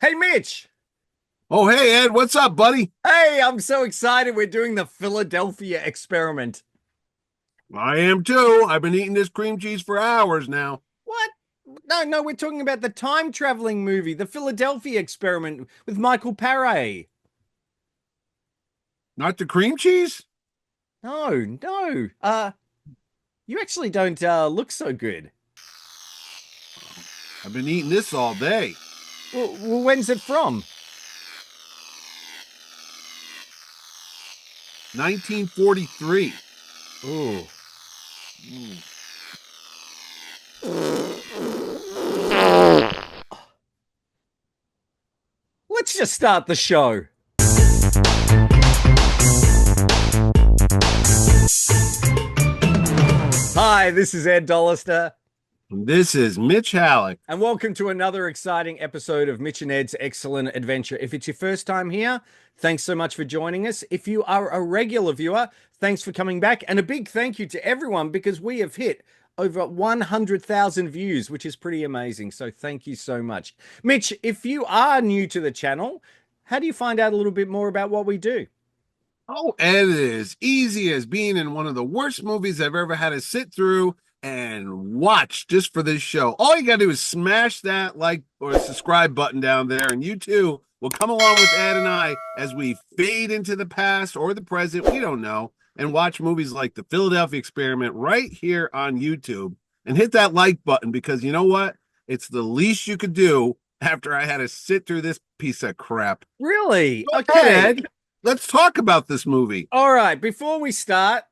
Hey, Mitch. Oh, hey, Ed, what's up, buddy? Hey, I'm so excited. We're doing the Philadelphia experiment. I am too. I've been eating this cream cheese for hours now. What? No, we're talking about the time traveling movie, the Philadelphia experiment with Michael Pare. Not the cream cheese? No. You actually don't look so good. I've been eating this all day. Well, when's it from? 1943. Ooh. Mm. Let's just start the show. Hi, this is Ed Dollister. This is Mitch Halleck. And welcome to another exciting episode of Mitch and Ed's Excellent Adventure. If it's your first time here, thanks so much for joining us. If you are a regular viewer, thanks for coming back. And a big thank you to everyone because we have hit over 100,000 views, which is pretty amazing. So thank you so much. Mitch, if you are new to the channel, how do you find out a little bit more about what we do? Oh, Ed, it is easy as being in one of the worst movies I've ever had to sit through and watch just for this show. All you got to do is smash that like or subscribe button down there, and you too will come along with Ed and I as we fade into the past or the present, we don't know, and watch movies like The Philadelphia Experiment right here on YouTube. And hit that like button because you know what? It's the least you could do after I had to sit through this piece of crap. Really? Go Okay. ahead, Ed. Let's talk about this movie. All right. Before we start,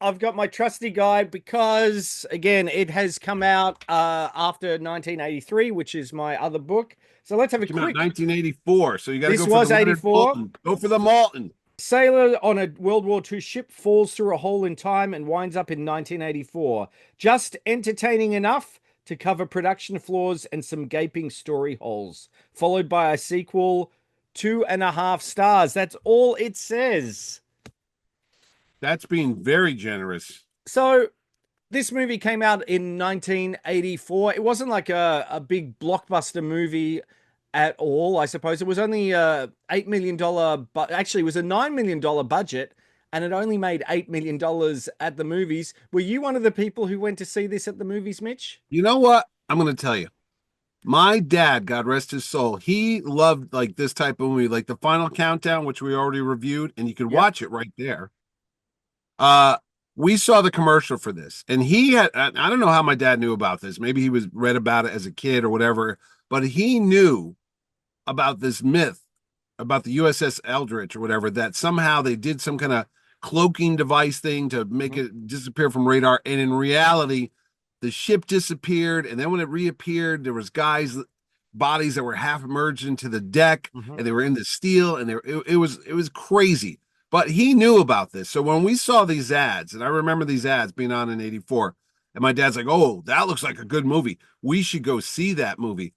I've got my trusty guide because, again, it has come out after 1983, which is my other book. So let's have a Came out in quick. 1984, so you got to This go for was the Leonard 84. Maltin. Go for the Malton. Sailor on a World War II ship falls through a hole in time and winds up in 1984. Just entertaining enough to cover production flaws and some gaping story holes. Followed by a sequel, 2.5 stars. That's all it says. That's being very generous. So this movie came out in 1984. It wasn't like a big blockbuster movie at all, I suppose. It was only $8 million, but actually it was a $9 million budget, and it only made $8 million at the movies. Were you one of the people who went to see this at the movies, Mitch? You know what? I'm going to tell you. My dad, God rest his soul, he loved like this type of movie, like The Final Countdown, which we already reviewed, and you can Yep. watch it right there. Uh, we saw the commercial for this, and he had, I don't know how my dad knew about this. Maybe he was read about it as a kid or whatever, but he knew about this myth about the USS Eldridge or whatever, that somehow they did some kind of cloaking device thing to make it disappear from radar. And in reality, the ship disappeared. And then when it reappeared, there was guys, bodies that were half emerged into the deck, Mhm. and they were in the steel, and it was crazy. But he knew about this. So when we saw these ads, and I remember these ads being on in 84, and my dad's like, oh, that looks like a good movie. We should go see that movie.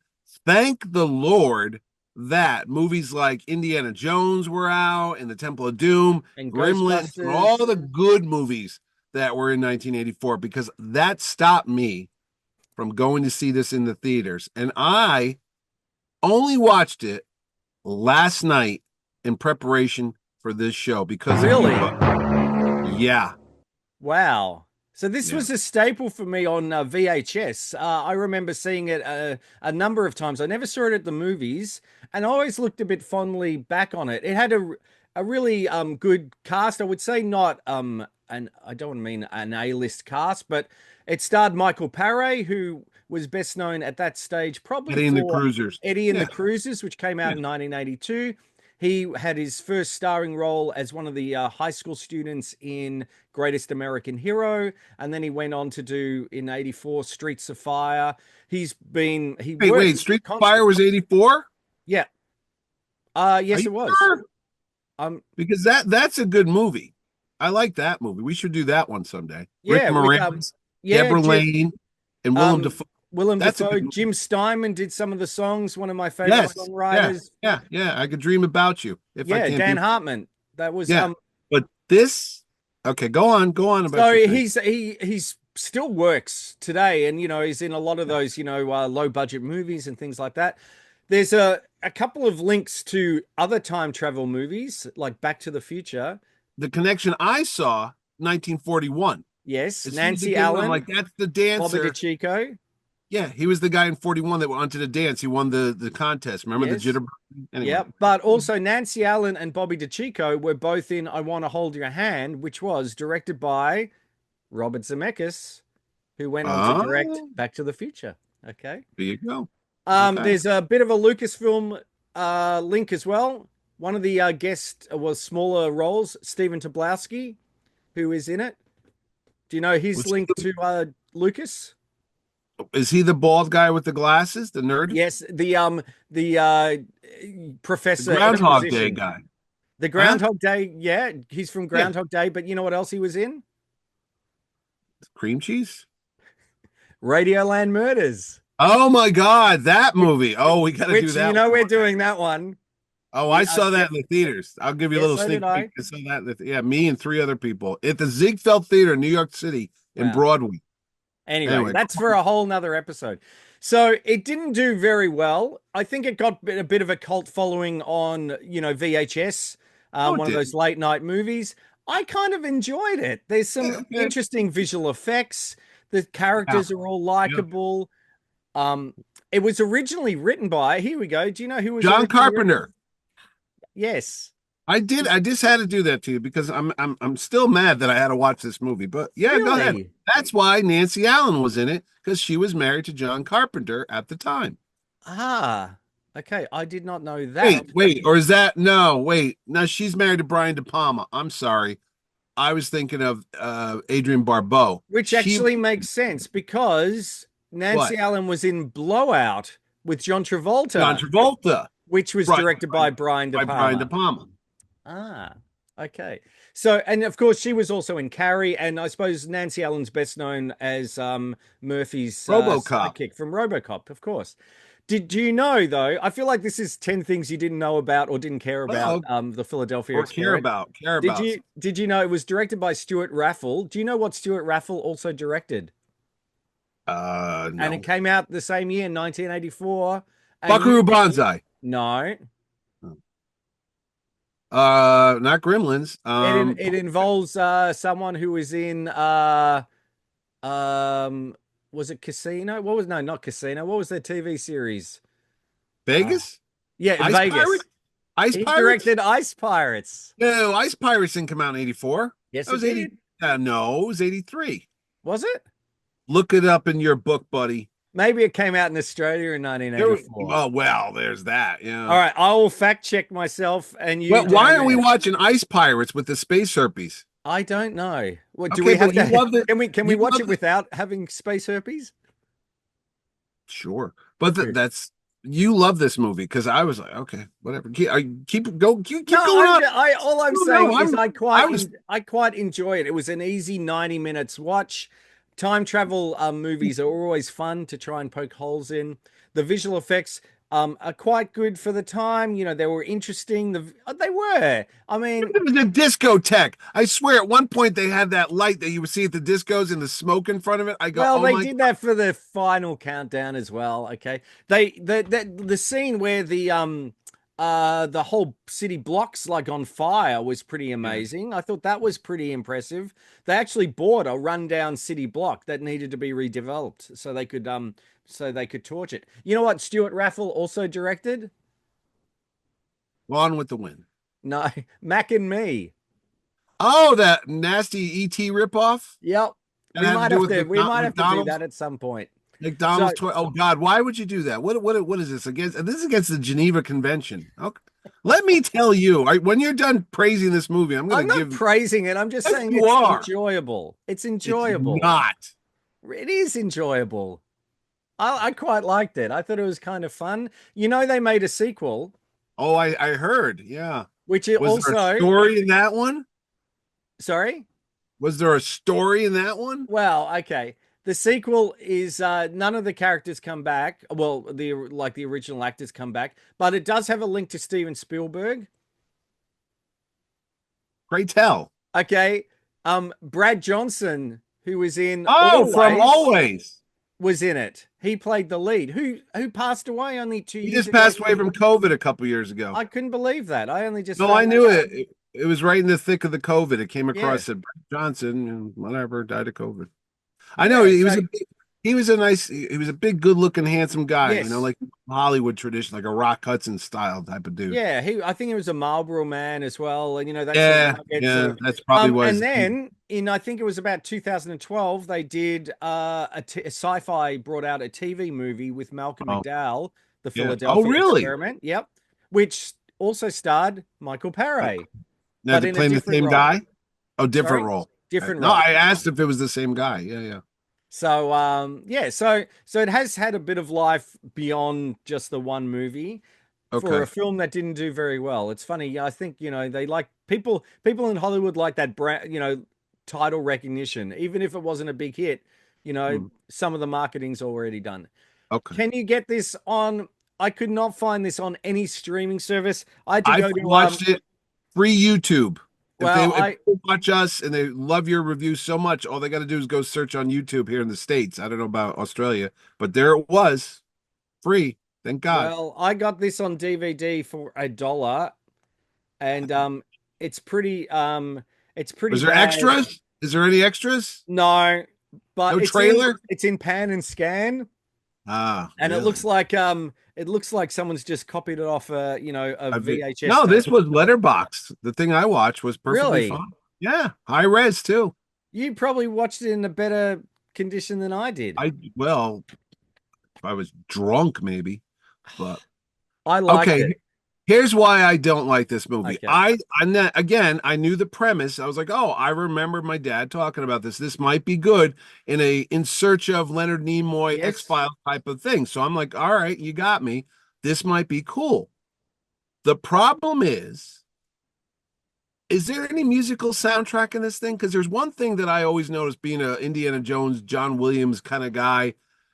Thank the Lord that movies like Indiana Jones were out, and the Temple of Doom, And Gremlins, and Ghostbusters. all the good movies that were in 1984, because that stopped me from going to see this in the theaters. And I only watched it last night in preparation for this show because of Really? you. Yeah. Wow. So this Yeah. was a staple for me on VHS. I remember seeing it a number of times. I never saw it at the movies, and I always looked a bit fondly back on it. It had a really good cast. I would say not and I don't mean an A-list cast, but it starred Michael Pare, who was best known at that stage probably Eddie and the for Cruisers. Eddie and the Yeah. Cruisers, which came out Yeah. in 1982. He had his first starring role as one of the high school students in Greatest American Hero, and then he went on to do in '84 Streets of Fire. He worked Wait. Street constant. Fire was 84? Yeah. Are Yes, you it was. sure? Um, Because that's a good movie. I like that movie. We should do that one someday. Rick yeah, with Moranis, yeah, Deborah Lane, and Willem um, Dafoe. Willem That's a Dafoe, good movie. Jim Steinman did some of the songs. One of my favorite Yes. Yeah. songwriters. Yeah. I could dream about you if I Yeah, can't Dan be. Hartman. That was Yeah. But this, okay, go on about So your thing. he's still works today, and he's in a lot of those low budget movies and things like that. There's a couple of links to other time travel movies like Back to the Future. The connection I saw, 1941. Yes, Is he the Nancy good one? I'm Allen, like, that's the Bobby dancer. DeCicco. Yeah, he was the guy in 41 that wanted to dance. He won the contest. Remember the Yes. jitterbug? Anyway. Yeah, but also Nancy Allen and Bobby DeCicco were both in I Want to Hold Your Hand, which was directed by Robert Zemeckis, who went on to direct Oh, Back to the Future. Okay. there you go. Okay. There's a bit of a Lucasfilm link as well. One of the guests was smaller roles, Stephen Tobolowsky, who is in it. Do you know his Was he link to Lucas? is he the bald guy with the glasses, the nerd? Yes, the The Professor Groundhog Day Exposition. guy. The Huh? Groundhog Day, yeah, he's from Yeah. Groundhog Day, but you know what else he was in? Cream cheese? Radioland Murders, Oh my God, that which, movie. Oh, we got to do which that you know one. we're doing that one. Oh, I We are saw that in the theaters. I'll give you a Yes, little so did sneak peek. I. I saw that. Yeah, me and three other people at the Ziegfeld Theater in New York City in Wow. Broadway. Anyway, Anyway, that's for a whole nother episode. So it didn't do very well. I think it got a bit of a cult following on, VHS, oh, it one of did. those late night movies. I kind of enjoyed it. There's some Yeah, okay. interesting visual effects. The Yeah, characters are all yeah. likable. Um, it was originally written by, here we go. Do you know who was John originally written? Carpenter. Yes. I did. I just had to do that to you because I'm still mad that I had to watch this movie. But yeah, go ahead. Really? That's why Nancy Allen was in it because she was married to John Carpenter at the time. Ah, okay. I did not know that. Wait, or is that no? Wait, no, she's married to Brian De Palma. I'm sorry, I was thinking of Adrienne Barbeau. Which She actually makes sense because Nancy what? Allen was in Blowout with John John Travolta, Travolta, which was right? directed by Brian De By Brian De Palma. Palma. Ah, okay. So, and of course, she was also in Carrie, and I suppose Nancy Allen's best known as Murphy's RoboCop. sidekick from RoboCop, of course. Did you know though? I feel like this is 10 things you didn't know about or didn't care about Well, the Philadelphia or care Experiment. about, care Did about. you know it was directed by Stuart Raffle? Do you know what Stuart Raffle also directed? And it No. came out the same year, 1984. And Buckaroo Banzai. no, Not Gremlins. it involves someone who was in was it Casino? What was no, not Casino. What was their TV series? Uh, Vegas. yeah, Ice Vegas. Pirates. Ice He Pirates. directed Ice Pirates. No, Ice Pirates didn't come out in '84. Yes, That it was 80. did. No, it was '83. Was it? Look it up in your book, buddy. Maybe it came out in Australia in 1984. Oh well, there's that. Yeah. All right, I will fact check myself and you. But why chime are we in. watching Ice Pirates with the space herpes? I don't know. What do Okay, we have but you to? love it. Can we You watch love it without having space herpes? Sure, but Good. that's you love this movie because I was like, okay, whatever. Keep keep No, going on. all I'm No, saying no, is I'm- I quite enjoy it. It was an easy 90 minutes watch. Time travel movies are always fun to try and poke holes in. The visual effects are quite good for the time. They were interesting. They were. I mean, It was a discotheque. I swear, at one point they had that light that you would see at the discos and the smoke in front of it. I go, well, oh they my did that for the final countdown as well. Okay, the scene where the whole city blocks like on fire was pretty amazing. I thought that was pretty impressive. They actually bought a rundown city block that needed to be redeveloped so they could torch it. You know what Stuart Raffle also directed? Gone with the Wind. No, Mac and Me. Oh, that nasty ET ripoff. Yep. That We had to might do have with to we might have to do McDonald's. that at some point. So McDonald's toy. Oh God, why would you do that? What is this against? This is against the Geneva Convention. Okay. Let me tell you, when you're done praising this movie, I'm I'm going to not give. praising it. I'm just Yes, saying you it's are. enjoyable. It's It's enjoyable. not. It is enjoyable. I quite liked it. I thought it was kind of fun. They made a sequel, Oh, I heard. Yeah. which it Was there a also, story in that one? sorry. Was there a story in that one? Well, okay. The sequel is none of the characters come back. Well, the original actors come back, but it does have a link to Steven Spielberg. Pray tell. Okay. Brad Johnson, who was in Oh, from Always. was in it. He played the lead. Who passed away only two He years just ago. passed away from COVID a couple years ago. I couldn't believe that. I only just No, I found that knew out. it was right in the thick of the COVID. It came Yeah, across that Brett Johnson and whatever died of COVID. I know yeah. So he was a big, good looking, handsome guy, yes, like Hollywood tradition, like a Rock Hudson style type of dude. yeah. I think he was a Marlboro man as well, and that sort of Yeah, rugged sort yeah, of. that's probably And was then in I think it was about 2012, they did a sci-fi brought out a TV movie with Malcolm oh McDowell, The yeah. Oh Philadelphia really? Experiment. Yep, which also starred Michael Oh, Pare, now but they're in a playing the different same role. guy? Oh, different Sorry, role. different No, role. I asked if it was the same guy. Yeah, yeah. So yeah, so it has had a bit of life beyond just the one movie for a Okay. film that didn't do very well. It's funny, I think, they like people in Hollywood like that brand, title recognition, even if it wasn't a big hit, Hmm. some of the marketing's already done. Okay. Can you get this on I could not find this on any streaming service. I had to I've go to watched it free YouTube. well, If I people watch us and they love your review so much, all they got to do is go search on YouTube here in the States. I don't know about Australia, but there it was, free. Thank God. I got this on DVD for $1 and it's pretty Was there bad. extras? Is there any extras? No, but No trailer? it's in pan and scan, Ah, and really? it looks like someone's just copied it off a VHS No, this tape. was letterbox. The thing I watched was perfectly Really? fine. Yeah, high res too. You probably watched it in a better condition than I did. Well, if I was drunk maybe, but I liked okay. it. Here's why I don't like this movie. Okay. Again, I knew the premise. I was like, oh, I remember my dad talking about this. This might be good in search of Leonard Nimoy Yes. X-Files type of thing. So I'm like, all right, you got me. This might be cool. The problem is there any musical soundtrack in this thing? Because there's one thing that I always notice being a Indiana Jones, John Williams kind of guy.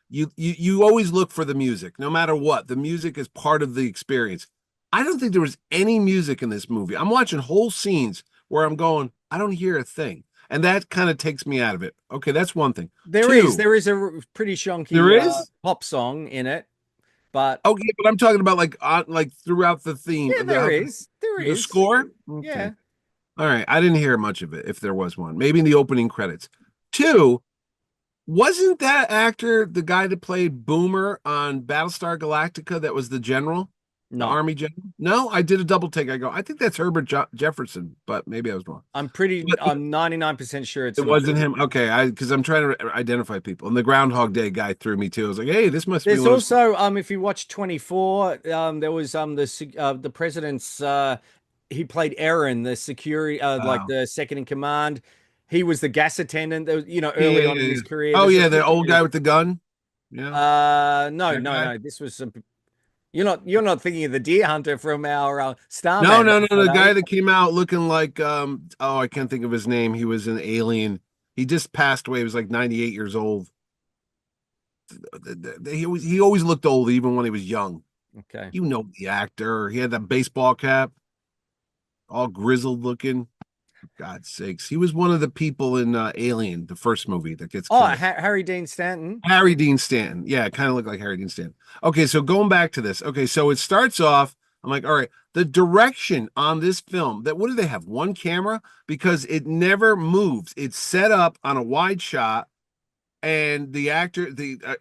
You always look for the music, no matter what. The music is part of the experience. I don't think there was any music in this movie. I'm watching whole scenes where I'm going, I don't hear a thing. And that kind of takes me out of it. Okay, that's one thing. Two, There is a pretty there shonky is? pop song in it, but Okay, but I'm talking about like throughout the theme, yeah, there is. There the is. score. Okay. Yeah. All right. I didn't hear much of it if there was one. Maybe in the opening credits. Two, wasn't that actor the guy that played Boomer on Battlestar Galactica that was the general, the No. army general? No, I did a double take. I go, I think that's Herbert Jefferson, but maybe I was wrong. But I'm 99% sure it's it not. wasn't him. Okay, because I'm trying to identify people. And the Groundhog Day guy threw me too. I was like, hey, this must be There's one of those. also if you watch 24, there was the president's he played Aaron, the security like Oh, the second in command. He was the gas attendant that was, yeah, early yeah, on in yeah. his career. Oh There's a yeah, few the old guy people. with the gun. Yeah, No, that no, guy. no. This was some you're not thinking of the deer hunter from our No, Starman no, no, no. episode, The are you? guy that came out looking like oh, I can't think of his name. He was an alien. He just passed away. He was like 98 years old. He always looked old, even when he was young. Okay. You know the actor. He had that baseball cap, all grizzled looking. For God's sakes. He was one of the people in Alien, the first movie that gets Oh, killed. Harry Dean Stanton. Harry Dean Stanton. Yeah, it kind of looked like Harry Dean Stanton. Okay, so going back to this. Okay, so it starts off. I'm like, all right, the direction on this film, that what do they have? One camera? Because it never moves. It's set up on a wide shot, and the actor,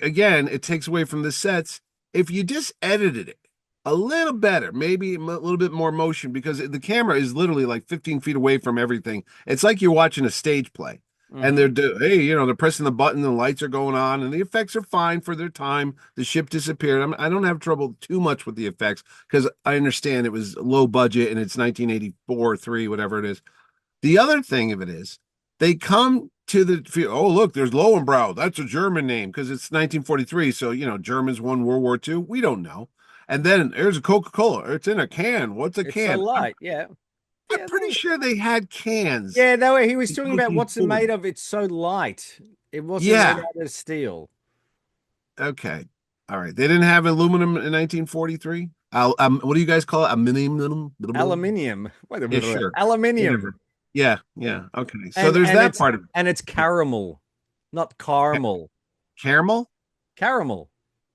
again, it takes away from the sets. If you just edited it a little better, maybe a little bit more motion, because the camera is literally like 15 feet away from everything. It's like you're watching a stage play. And Hmm. hey, they're pressing the button, and the lights are going on, and the effects are fine for their time. The ship disappeared. I don't have trouble too much with the effects because I understand it was low budget and it's 1984, three, whatever it is. The other thing of it is, they come to oh, look, there's Lowenbrow. That's a German name because it's 1943. So, Germans won World War II. We don't know. And then there's a Coca-Cola. It's in a can. What's a It's so can? light. Yeah. I'm Yeah. pretty sure they had cans Yeah, that way he was in talking about what's it made 1940. of. It's so light. It wasn't made Yeah. out of steel. Okay. All right. They didn't have aluminum in 1943. What do you guys call it? Aluminum? Aluminium. Wait a Yeah, minute. sure. Aluminium. Whatever. Yeah. Yeah. Okay. So And there's and that it's part of it. and it's caramel, not caramel. Caramel? Caramel.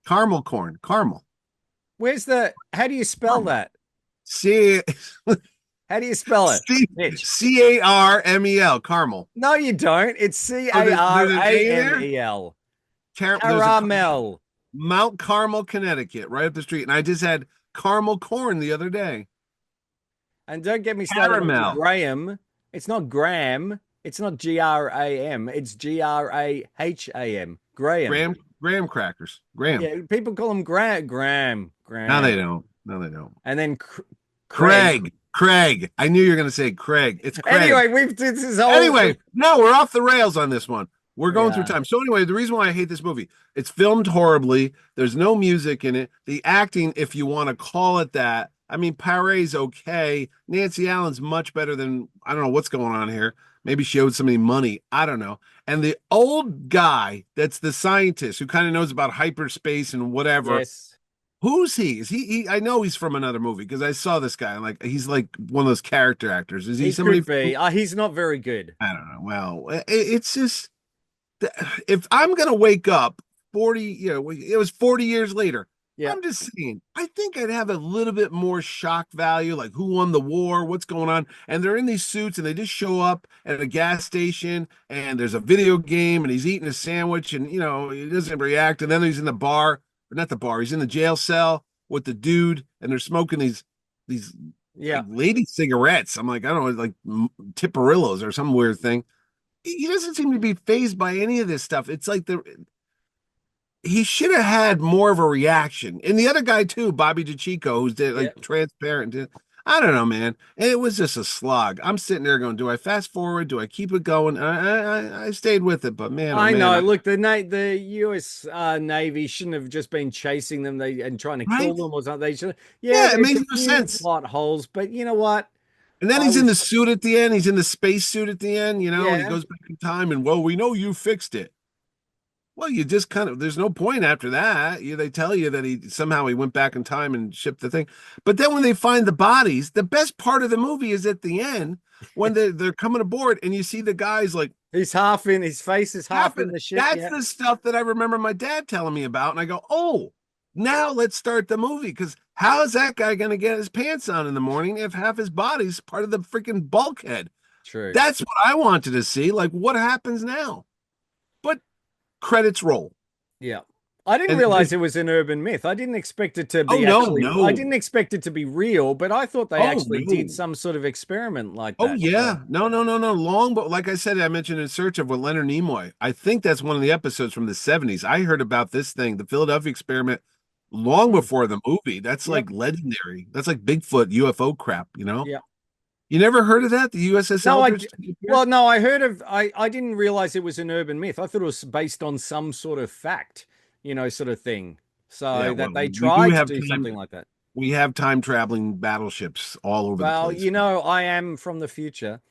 Caramel corn. Caramel. How do you spell Caramel. that? C How do you spell it, C Mitch? Carmel. Caramel. No, you don't. It's Oh, C A R there's an A A M there? E L. There's a Caramel. Mount Carmel, Connecticut, right up the street. And I just had caramel corn the other day. And don't get me started on the Caramel. Graham. It's not Graham. It's not Gram. It's Graham. Graham. Graham crackers. Graham. Yeah, people call them Graham. No, they Graham. don't. No, they don't. And then Craig. Craig. I knew you were going to say Craig. It's Craig. Anyway, we've did this whole. Anyway, no, we're off the rails on this one. We're going through Yeah. time. So anyway, the reason why I hate this movie, it's filmed horribly. There's no music in it. The acting, if you want to call it that, I mean, Pare's okay. Nancy Allen's much better than, I don't know what's going on here. Maybe she owed somebody money. I don't know. And the old guy that's the scientist who kind of knows about hyperspace and whatever. Yes. Who's he? Is he I know he's from another movie because I saw this guy. Like he's like one of those character actors. Is he somebody? Could be. He's not very good. I don't know. Well, it's just if I'm gonna wake up 40, it was 40 years later. Yeah. I'm just saying, I think I'd have a little bit more shock value, like who won the war, what's going on. And they're in these suits and they just show up at a gas station and there's a video game and he's eating a sandwich and he doesn't react. And then he's in the bar, or not the bar, he's in the jail cell with the dude and they're smoking these like lady cigarettes. I'm like, I don't know, like Tipperillos or some weird thing. He doesn't seem to be fazed by any of this stuff. It's like he should have had more of a reaction. And the other guy too, Bobby DeCicco, who's transparent. I don't know, man. It was just a slog. I'm sitting there going, do I fast forward? Do I keep it going? I stayed with it, but man, I know. Look, the U.S. Navy shouldn't have just been chasing them and trying to kill them or something. They should. Yeah, it makes no sense. Plot holes, but you know what? And then he's in the suit at the end. He's in the space suit at the end. And he goes back in time and, well, we know you fixed it. Well, you just there's no point after that. They tell you that he went back in time and shipped the thing. But then when they find the bodies, the best part of the movie is at the end when they're coming aboard and you see the guys like his face is half in the ship. That's the stuff that I remember my dad telling me about. And I go, oh, now let's start the movie. Because how is that guy going to get his pants on in the morning if half his body's part of the freaking bulkhead? True. That's what I wanted to see. Like, what happens now? But credits roll. Yeah. I didn't realize it was an urban myth. I didn't expect it to be no. I didn't expect it to be real, but I thought they actually did some sort of experiment like that. Oh, yeah. No. Long, but like I said, I mentioned In Search of with Leonard Nimoy. I think that's one of the episodes from the 70s. I heard about this thing, the Philadelphia experiment, long before the movie. That's like legendary. That's like Bigfoot UFO crap, Yeah. You never heard of that? The USS Eldridge? No, I heard of. I didn't realize it was an urban myth. I thought it was based on some sort of fact, sort of thing. So they tried to do something like that. We have time traveling battleships all over the place. Well, I am from the future,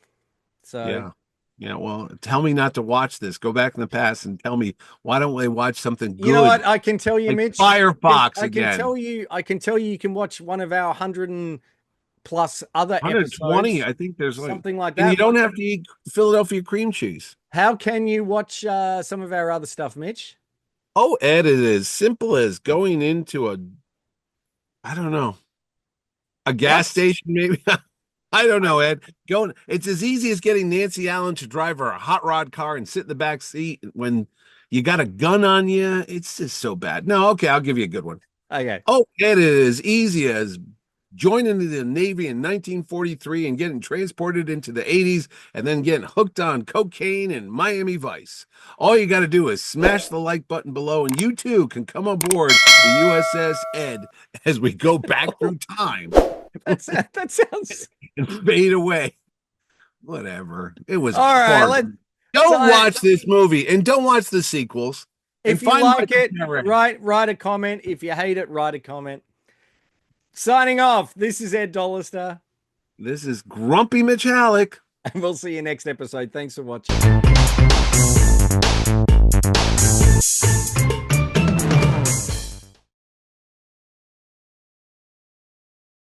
so yeah. Well, tell me not to watch this. Go back in the past and tell me why don't we watch something good? You know what? I can tell you, like Mitch. Firefox again. I can tell you. You can watch one of our 100+ other 120, episodes. I think there's something like that. And you don't have to eat Philadelphia cream cheese. How can you watch some of our other stuff, Mitch? Oh, Ed, it is simple as going into a gas station, maybe. I don't know, Ed. It's as easy as getting Nancy Allen to drive her a hot rod car and sit in the back seat when you got a gun on you. It's just so bad. No, okay, I'll give you a good one. Okay. Oh, it is easy as joining the Navy in 1943 and getting transported into the 80s and then getting hooked on cocaine and Miami Vice. All you got to do is smash the like button below and you too can come aboard the USS Ed as we go back through time. That sounds... and fade away. Whatever. It was all right. Don't watch this movie and don't watch the sequels. If you like it, write a comment. If you hate it, write a comment. Signing off. This is Ed Dollister. This is Grumpy Mitch Halleck. And we'll see you next episode. Thanks for watching.